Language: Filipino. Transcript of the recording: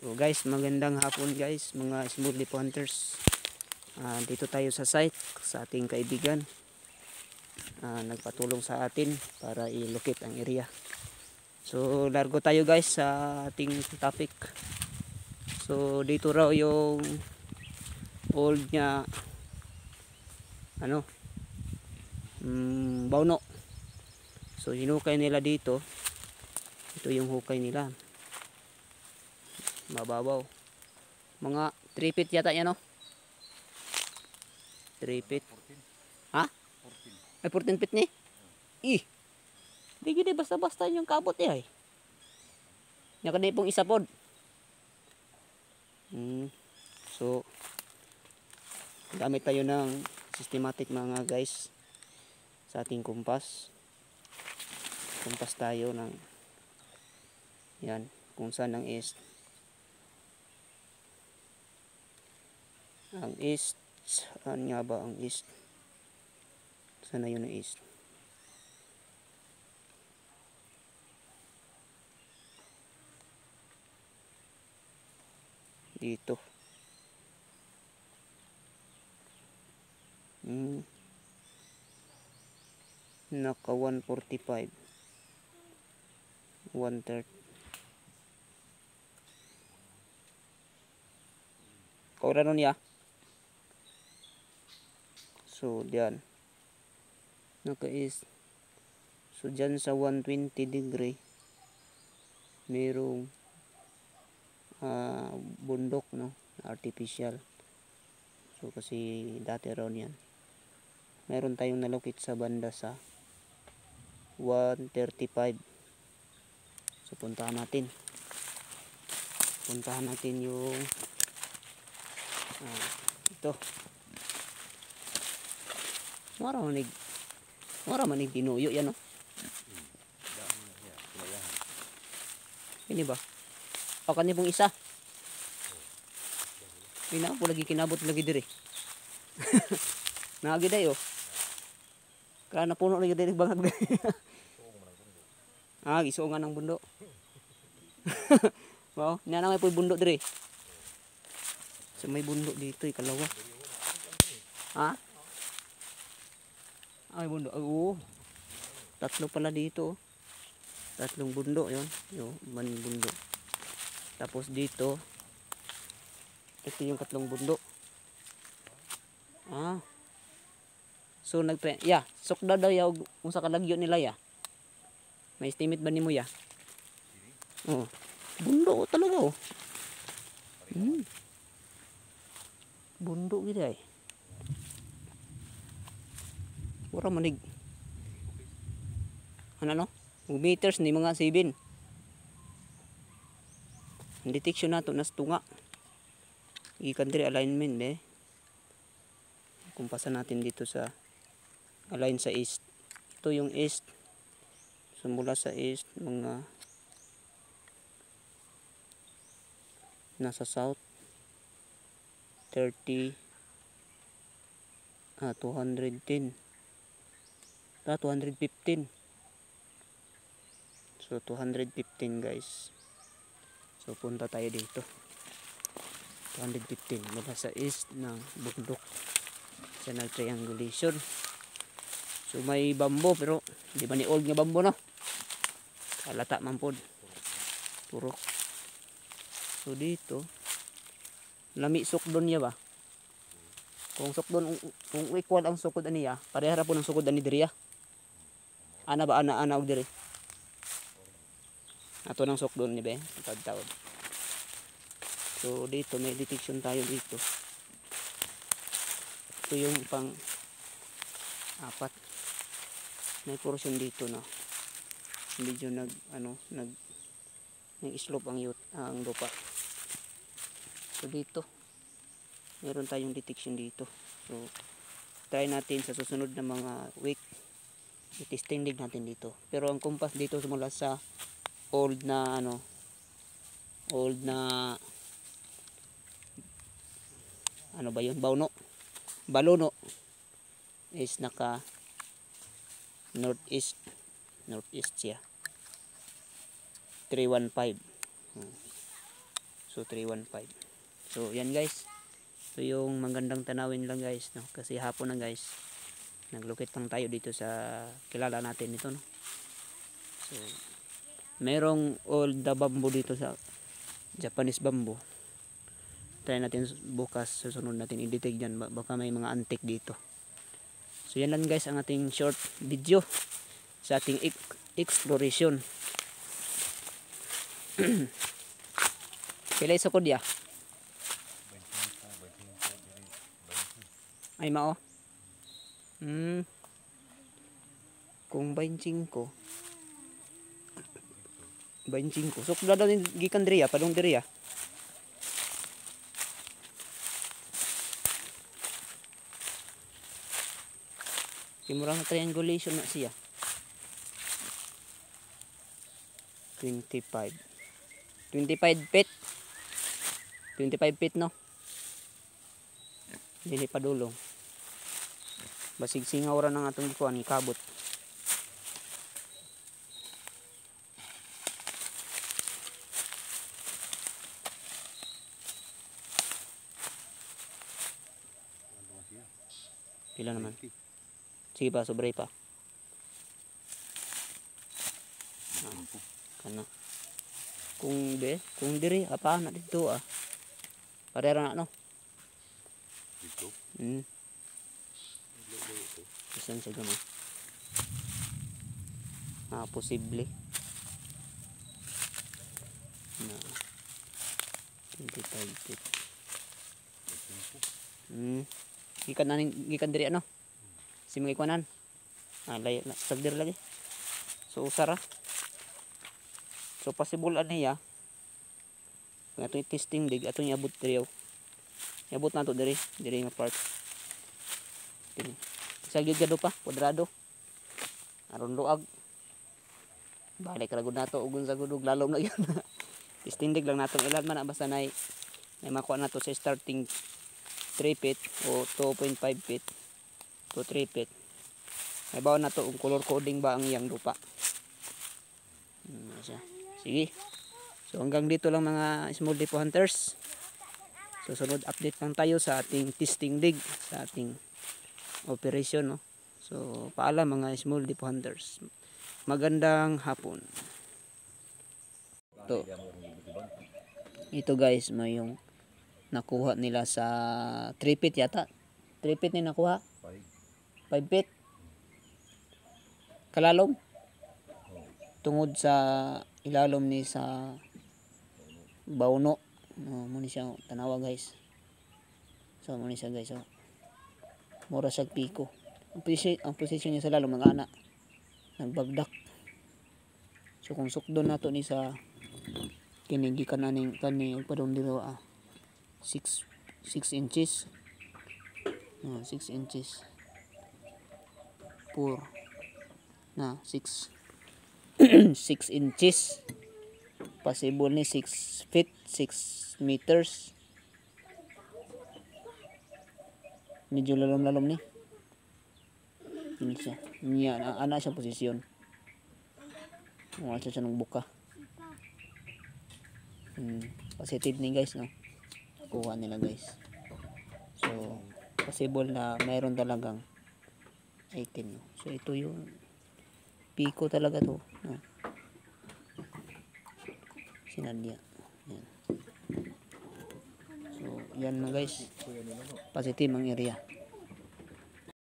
So guys, magandang hapon guys, mga smooth leaf hunters. Dito tayo sa site sa ating kaibigan. Nagpatulong sa atin para i-locate ang area. So largo tayo guys sa ating topic. So dito raw yung old nya bauno. So hinukay nila dito. Ito yung hukay nila. Mababaw. Mga 3 feet yata yan, no? 3 feet. Ha? 14. Ay, 14 feet ni? Di gini basta-basta yung kabot eh. Nakadi pong isa pod. So, gamit tayo ng systematic mga guys sa ating kumpas. Kumpas tayo ng yan, kung saan ang east. Ang east, saan nga ba ang east? Sana yun ang east. Dito. Naka 145. 1/3. Kaura nun ya. So, diyan. Naka-east. So, diyan sa 120 degree. Merong bundok, no? Artificial. So, kasi dati raw yan. Meron tayong nalokit sa banda sa 135. So, puntahan natin. Puntahan natin yung ito. Mara manig dinuyo yan, no? Ini ba? Pakan niya pong isa. Ina po lagi kinabot lagi diri. Nagi dayo. Kana puno lagi diri bangag. Gisuungan ng bundo. Wow, nya na may puy bundo diri. So may bundo dito ikalawa. Ay bundo. Tatlo pala dito. Tatlong bundo yon. Man bundo. Tapos dito ito yung katlong bundo. So sukda daw ya kung sa kalagyo nila ya. May estimate ba nimo ya? Bundo talaga Bundo gid ay. Wala manig. Ano? Meters ni mga 7. Ang detection nato nas tunga. Ikan diri alignment kumpasan natin dito sa align sa east. Ito yung east. So mula sa east mga nasa south 210 215. So 215 guys. So punta tayo dito. 215 mula sa east ng bundok. Channel triangulation. So may bambo pero di ba ni old nga bambo, no? Halata man pod. Purok. So dito lami sukdon niya ba? Kung sukdon kung equal ang sukod aniya, parehara po ng sukod ani diri. Ana og diri. Ato nang sukdon ni be, tawad. So dito may detection tayo dito. Ito yung pang 4. May portion dito na medyo nag slope ang lupa. So dito meron tayong detection dito. So try natin sa susunod na mga week i-testing din natin dito. Pero ang compass dito simula sa old na ba yun? Balono is naka northeast siya 315. So 315. So yan guys. Ito yung magandang tanawin lang guys, no? Kasi hapon na guys. Naglukit lang tayo dito sa kilala natin ito, no? So merong old the bamboo dito sa Japanese bamboo. Try natin bukas, susunod natin i-detect dyan. Baka may mga antique dito. So yan lang guys ang ating short video sa ating exploration. Pilay sa kodya. Ay mao. Kung 25. 25. So kung dadalhin gikan diriya, padung diriya. Kimurang triangulation na siya. 25. 25 feet. 25 feet no. Dili pa dulong. Basig singaw ra ng atong kuan ikabot. Pila naman? Sige pa, sobre pa. Kana. Kung diri apa na dito ah. Parera na no. Dito. Isan sa gama. Posible. Na 25 feet. Gikan diri ano? Si mga ikuanan. Layo na sagdir lagi. So usara. So possible niya. Kung ato testing dig ato iabot diri. Iabot na to diri nga part. Sa gyud pa, kwadrado. Aron luag. Balik ra gud nato ugon sa gudog lalom na gyud. Testing dig lang nato ilan man basta nay makuha nato sa starting 3 feet o 2.5 feet to 3 feet. May bawa na to kung color coding ba ang iyang lupa. Sige. So hanggang dito lang mga small depo hunters. Susunod update lang tayo sa ating testing dig, sa ating operation, no. So paalam mga small depo hunters. Magandang hapon. Ito guys, may yung nakuha nila sa 3 feet yata. 3 feet ni nakuha. 5 feet. Kalalom. Tungod sa ilalom ni sa bauno. Muna siya tanawa guys. So muna siya guys. Mura siya piko. Ang posisyon niya sa lalom ng ana. Nagbagdak. So kung sukdon nato ni sa kinigikan aning kani padong diro 6 inches. 6 inches. 4 na 6 6 inches. Possible ni 6 feet, 6 meters. Medyo lalom-lalom ni. Ini siya. Niya ana siya posisyon. Wala siya ng buka. Positive ni guys, no. Kuha nila guys. So possible na mayroon talagang 18, no? So ito yung piko talaga to, no? Sinadya yan. So yan na guys, positive ang area.